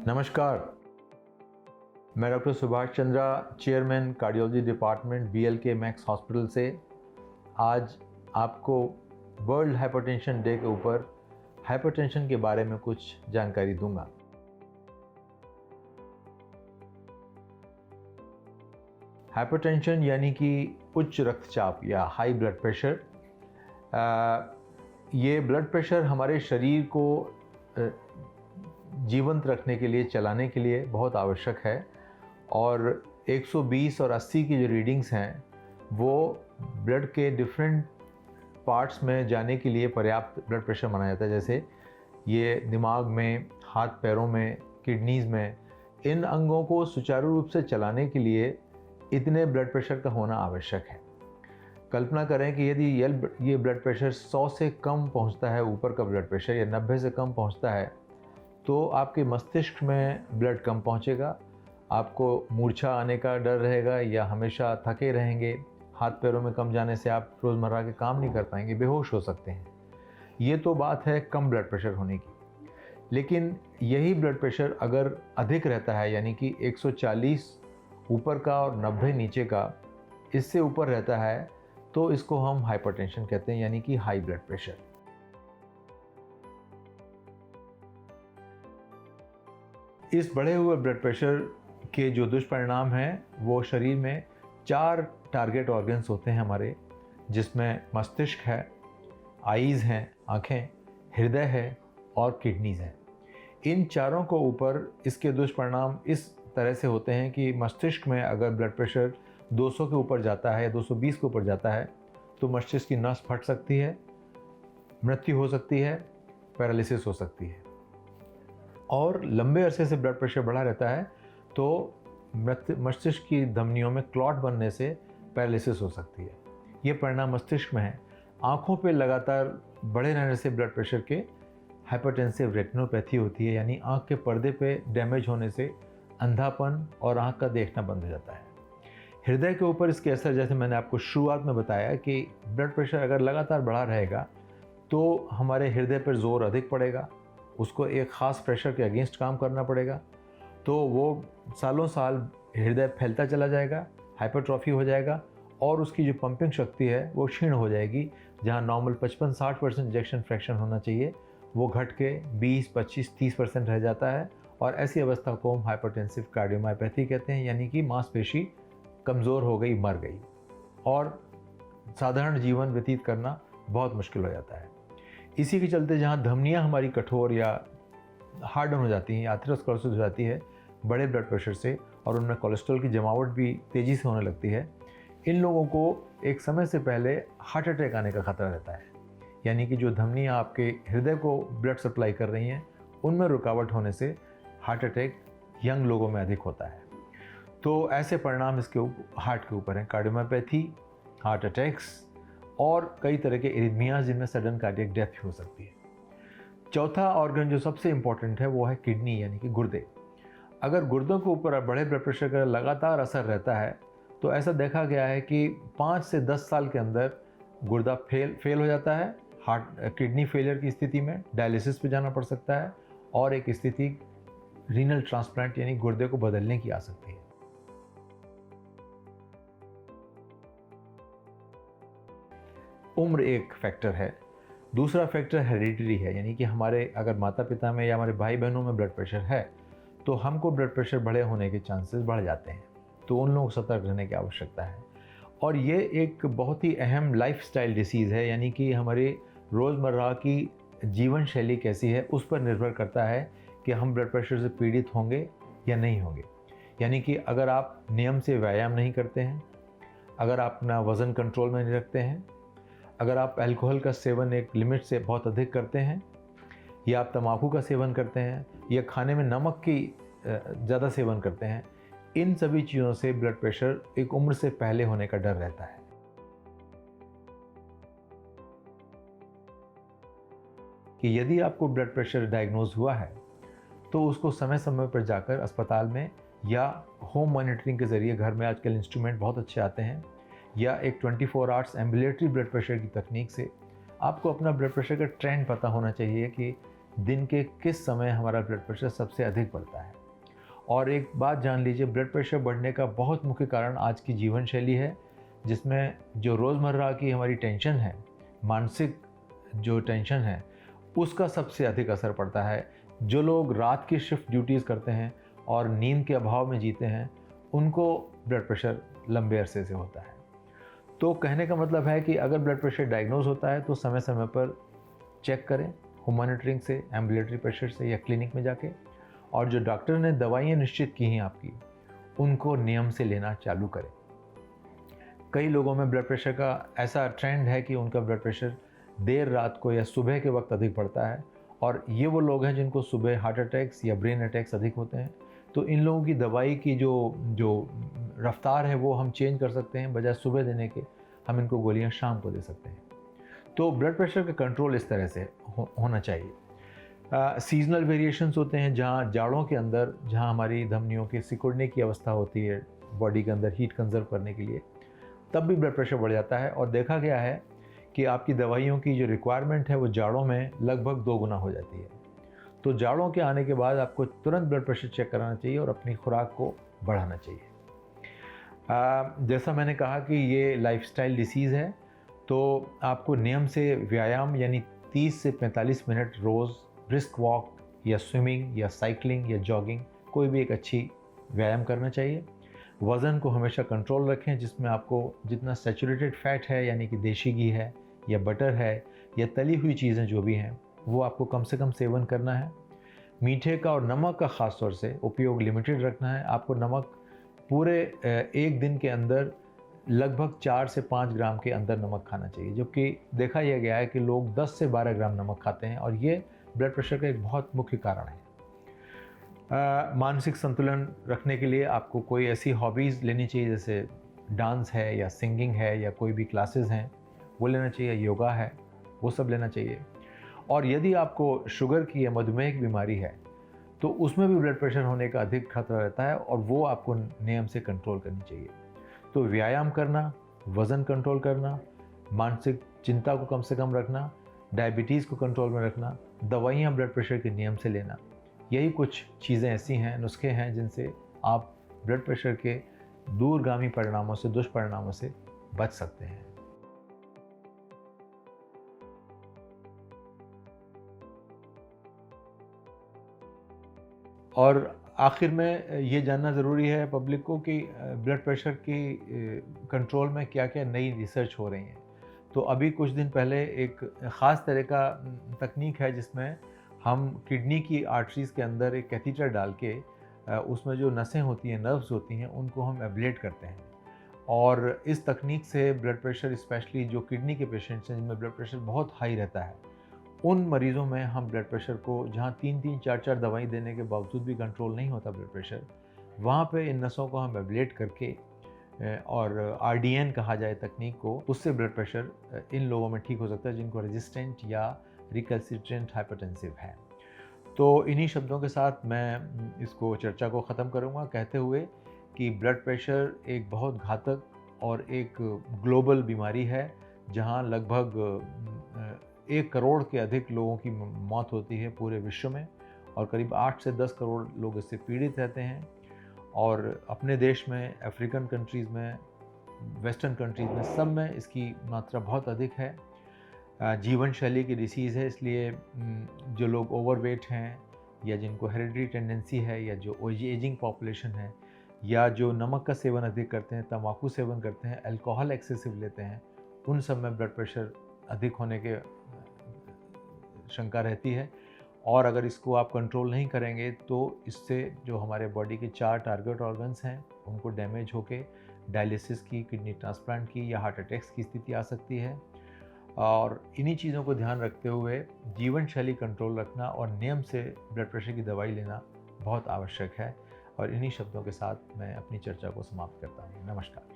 नमस्कार, मैं doctor Subhash Chandra, chairman cardiology department BLK max hospital से आज आपको वर्ल्ड हाइपरटेंशन डे के ऊपर हाइपरटेंशन के बारे में कुछ जानकारी दूंगा। हाइपरटेंशन यानी कि उच्च रक्तचाप या हाई ब्लड प्रेशर। ये ब्लड प्रेशर हमारे शरीर को जीवंत रखने के लिए, चलाने के लिए बहुत आवश्यक है और 120 और 80 की जो रीडिंग्स हैं वो ब्लड के डिफरेंट पार्ट्स में जाने के लिए पर्याप्त ब्लड प्रेशर माना जाता है। जैसे ये दिमाग में, हाथ पैरों में, किडनीज़ में, इन अंगों को सुचारू रूप से चलाने के लिए इतने ब्लड प्रेशर का होना आवश्यक है। कल्पना करें कि यदि ये ब्लड प्रेशर 100 से कम पहुंचता है, ऊपर का ब्लड प्रेशर या 90 से कम पहुंचता है, तो आपके मस्तिष्क में ब्लड कम पहुंचेगा, आपको मूर्छा आने का डर रहेगा या हमेशा थके रहेंगे, हाथ पैरों में कम जाने से आप रोज़मर्रा के काम नहीं कर पाएंगे, बेहोश हो सकते हैं। ये तो बात है कम ब्लड प्रेशर होने की। लेकिन यही ब्लड प्रेशर अगर अधिक रहता है, यानी कि 140 ऊपर का और 90 नीचे का, इससे ऊपर रहता है, तो इसको हम हाइपरटेंशन कहते हैं, यानी कि हाई ब्लड प्रेशर। इस बढ़े हुए ब्लड प्रेशर के जो दुष्परिणाम हैं वो शरीर में 4 टारगेट ऑर्गन्स होते हैं हमारे, जिसमें मस्तिष्क है, आईज़ हैं, आँखें, हृदय है और किडनीज़ हैं। इन चारों को ऊपर इसके दुष्परिणाम इस तरह से होते हैं कि मस्तिष्क में अगर ब्लड प्रेशर 200 के ऊपर जाता है या 220 के ऊपर जाता है तो मस्तिष्क की नस फट सकती है, मृत्यु हो सकती है, पैरालिसिस हो सकती है। और लंबे अरसे से ब्लड प्रेशर बढ़ा रहता है तो मस्तिष्क की धमनियों में क्लॉट बनने से पैरालिसिस हो सकती है। ये परिणाम मस्तिष्क में है। आँखों पे लगातार बढ़े रहने से ब्लड प्रेशर के हाइपरटेंसिव रेटिनोपैथी होती है, यानी आँख के पर्दे पे डैमेज होने से अंधापन और आँख का देखना बंद हो जाता है। हृदय के ऊपर इसके असर, जैसे मैंने आपको शुरुआत में बताया कि ब्लड प्रेशर अगर लगातार बढ़ा रहेगा तो हमारे हृदय पर जोर अधिक पड़ेगा, उसको एक ख़ास प्रेशर के अगेंस्ट काम करना पड़ेगा, तो वो सालों साल हृदय फैलता चला जाएगा, हाइपरट्रॉफी हो जाएगा और उसकी जो पंपिंग शक्ति है वो क्षीण हो जाएगी। जहाँ नॉर्मल 55-60% इजेक्शन फ्रैक्शन होना चाहिए वो घट के 20, 25, 30% रह जाता है और ऐसी अवस्था को हम हाइपरटेंसिव कार्डियोमायोपैथी कहते हैं, यानी कि मांसपेशी कमज़ोर हो गई, मर गई और साधारण जीवन व्यतीत करना बहुत मुश्किल हो जाता है। इसी के चलते जहाँ धमनियाँ हमारी कठोर या हार्डन हो जाती हैं, एथेरोस्क्लेरोसिस हो जाती है बड़े ब्लड प्रेशर से और उनमें कोलेस्ट्रॉल की जमावट भी तेज़ी से होने लगती है, इन लोगों को एक समय से पहले हार्ट अटैक आने का खतरा रहता है। यानी कि जो धमनियाँ आपके हृदय को ब्लड सप्लाई कर रही हैं उनमें रुकावट होने से हार्ट अटैक यंग लोगों में अधिक होता है। तो ऐसे परिणाम इसके हार्ट के ऊपर हैं, कार्डियोमायोपैथी, हार्ट अटैक्स और कई तरह के एरिथमियाज जिनमें सडन कार्डियक डेथ भी हो सकती है। चौथा ऑर्गन जो सबसे इम्पॉर्टेंट है वो है किडनी, यानी कि गुर्दे। अगर गुर्दों के ऊपर बड़े ब्लड प्रेशर का लगातार असर रहता है तो ऐसा देखा गया है कि 5 से 10 साल के अंदर गुर्दा फेल हो जाता है। किडनी फेलियर की स्थिति में डायलिसिस पे जाना पड़ सकता है और एक स्थिति रीनल ट्रांसप्लांट यानी गुर्दे को बदलने की आ सकती है। उम्र एक फैक्टर है। दूसरा फैक्टर हेरिडिटरी है, यानी कि हमारे अगर माता पिता में या हमारे भाई बहनों में ब्लड प्रेशर है तो हमको ब्लड प्रेशर बढ़े होने के चांसेस बढ़ जाते हैं, तो उन लोगों को सतर्क रहने की आवश्यकता है। और ये एक बहुत ही अहम लाइफस्टाइल डिसीज़ है, यानी कि हमारे रोज़मर्रा की जीवन शैली कैसी है उस पर निर्भर करता है कि हम ब्लड प्रेशर से पीड़ित होंगे या नहीं होंगे। यानी कि अगर आप नियम से व्यायाम नहीं करते हैं, अगर आप अपना वज़न कंट्रोल में नहीं रखते हैं, अगर आप अल्कोहल का सेवन एक लिमिट से बहुत अधिक करते हैं, या आप तंबाकू का सेवन करते हैं, या खाने में नमक की ज़्यादा सेवन करते हैं, इन सभी चीज़ों से ब्लड प्रेशर एक उम्र से पहले होने का डर रहता है। कि यदि आपको ब्लड प्रेशर डायग्नोज हुआ है तो उसको समय समय पर जाकर अस्पताल में या होम मॉनिटरिंग के ज़रिए, घर में आजकल इंस्ट्रूमेंट बहुत अच्छे आते हैं, या एक 24 आवर्स एम्बुलेटरी ब्लड प्रेशर की तकनीक से आपको अपना ब्लड प्रेशर का ट्रेंड पता होना चाहिए कि दिन के किस समय हमारा ब्लड प्रेशर सबसे अधिक बढ़ता है। और एक बात जान लीजिए, ब्लड प्रेशर बढ़ने का बहुत मुख्य कारण आज की जीवन शैली है, जिसमें जो रोज़मर्रा की हमारी टेंशन है, मानसिक जो टेंशन है, उसका सबसे अधिक असर पड़ता है। जो लोग रात की शिफ्ट ड्यूटीज़ करते हैं और नींद के अभाव में जीते हैं, उनको ब्लड प्रेशर लंबे अरसे से होता है। तो कहने का मतलब है कि अगर ब्लड प्रेशर डायग्नोज होता है तो समय समय पर चेक करें, होम मॉनिटरिंग से, एम्बुलेटरी प्रेशर से या क्लिनिक में जाके। और जो डॉक्टर ने दवाइयाँ निश्चित की हैं आपकी, उनको नियम से लेना चालू करें। कई लोगों में ब्लड प्रेशर का ऐसा ट्रेंड है कि उनका ब्लड प्रेशर देर रात को या सुबह के वक्त अधिक बढ़ता है, और ये वो लोग हैं जिनको सुबह हार्ट अटैक्स या ब्रेन अटैक्स अधिक होते हैं। तो इन लोगों की दवाई की जो रफ्तार है वो हम चेंज कर सकते हैं। बजाय सुबह देने के हम इनको गोलियां शाम को दे सकते हैं। तो ब्लड प्रेशर का कंट्रोल इस तरह से होना चाहिए। सीजनल वेरिएशंस होते हैं, जहाँ जाड़ों के अंदर जहाँ हमारी धमनियों के सिकुड़ने की अवस्था होती है बॉडी के अंदर हीट कंजर्व करने के लिए, तब भी ब्लड प्रेशर बढ़ जाता है। और देखा गया है कि आपकी दवाइयों की जो रिक्वायरमेंट है वो जाड़ों में लगभग 2 गुना हो जाती है। तो जाड़ों के आने के बाद आपको तुरंत ब्लड प्रेशर चेक कराना चाहिए और अपनी खुराक को बढ़ाना चाहिए। जैसा मैंने कहा कि ये लाइफस्टाइल डिसीज़ है, तो आपको नियम से व्यायाम यानी 30 से 45 मिनट रोज़ ब्रिस्क वॉक या स्विमिंग या साइकिलिंग या जॉगिंग, कोई भी एक अच्छी व्यायाम करना चाहिए। वज़न को हमेशा कंट्रोल रखें, जिसमें आपको जितना सैचुरेटेड फैट है यानी कि देशी घी है या बटर है या तली हुई चीज़ें जो भी हैं, वो आपको कम से कम सेवन करना है। मीठे का और नमक का ख़ास तौर से उपयोग लिमिटेड रखना है। आपको नमक पूरे एक दिन के अंदर लगभग 4 से 5 ग्राम के अंदर नमक खाना चाहिए, जबकि देखा यह गया है कि लोग 10 से 12 ग्राम नमक खाते हैं, और ये ब्लड प्रेशर का एक बहुत मुख्य कारण है। मानसिक संतुलन रखने के लिए आपको कोई ऐसी हॉबीज़ लेनी चाहिए, जैसे डांस है या सिंगिंग है या कोई भी क्लासेस हैं वो लेना चाहिए, योगा है वो सब लेना चाहिए। और यदि आपको शुगर की या मधुमेह की बीमारी है तो उसमें भी ब्लड प्रेशर होने का अधिक खतरा रहता है, और वो आपको नियम से कंट्रोल करनी चाहिए। तो व्यायाम करना, वज़न कंट्रोल करना, मानसिक चिंता को कम से कम रखना, डायबिटीज़ को कंट्रोल में रखना, दवाइयाँ ब्लड प्रेशर के नियम से लेना, यही कुछ चीज़ें ऐसी हैं, नुस्खे हैं जिनसे आप ब्लड प्रेशर के दूरगामी परिणामों से, दुष्परिणामों से बच सकते हैं। और आखिर में ये जानना ज़रूरी है पब्लिक को कि ब्लड प्रेशर की कंट्रोल में क्या क्या नई रिसर्च हो रही हैं। तो अभी कुछ दिन पहले एक ख़ास तरह का तकनीक है जिसमें हम किडनी की आर्टरीज़ के अंदर एक कैथीटर डाल के उसमें जो नसें होती हैं, नर्व्स होती हैं, उनको हम एब्लेट करते हैं। और इस तकनीक से ब्लड प्रेशर, स्पेशली जो किडनी के पेशेंट्स हैं जिनमें ब्लड प्रेशर बहुत हाई रहता है, उन मरीज़ों में हम ब्लड प्रेशर को, जहाँ 3-3, 4-4 दवाई देने के बावजूद भी कंट्रोल नहीं होता ब्लड प्रेशर, वहाँ पे इन नसों को हम एब्लेट करके और आरडीएन कहा जाए तकनीक को, उससे ब्लड प्रेशर इन लोगों में ठीक हो सकता है जिनको रेजिस्टेंट या रिकल्सिट्रेंट हाइपरटेंसिव है। तो इन्हीं शब्दों के साथ मैं इसको चर्चा को ख़त्म करूँगा, कहते हुए कि ब्लड प्रेशर एक बहुत घातक और एक ग्लोबल बीमारी है, जहाँ लगभग 1 करोड़ के अधिक लोगों की मौत होती है पूरे विश्व में, और करीब 8 से 10 करोड़ लोग इससे पीड़ित रहते हैं। और अपने देश में, अफ्रीकन कंट्रीज़ में, वेस्टर्न कंट्रीज़ में, सब में इसकी मात्रा बहुत अधिक है। जीवन शैली की डिसीज़ है, इसलिए जो लोग ओवरवेट हैं या जिनको हेरिडिटरी टेंडेंसी है या जो एजिंग पॉपुलेशन है या जो नमक का सेवन अधिक करते हैं, तंबाकू सेवन करते हैं, अल्कोहल एक्सेसिव लेते हैं, उन सब में ब्लड प्रेशर अधिक होने के शंका रहती है। और अगर इसको आप कंट्रोल नहीं करेंगे तो इससे जो हमारे बॉडी के 4 टारगेट ऑर्गन्स हैं उनको डैमेज होके डायलिसिस की, किडनी ट्रांसप्लांट की या हार्ट अटैक्स की स्थिति आ सकती है। और इन्हीं चीज़ों को ध्यान रखते हुए जीवन शैली कंट्रोल रखना और नियम से ब्लड प्रेशर की दवाई लेना बहुत आवश्यक है। और इन्हीं शब्दों के साथ मैं अपनी चर्चा को समाप्त करता हूँ। नमस्कार।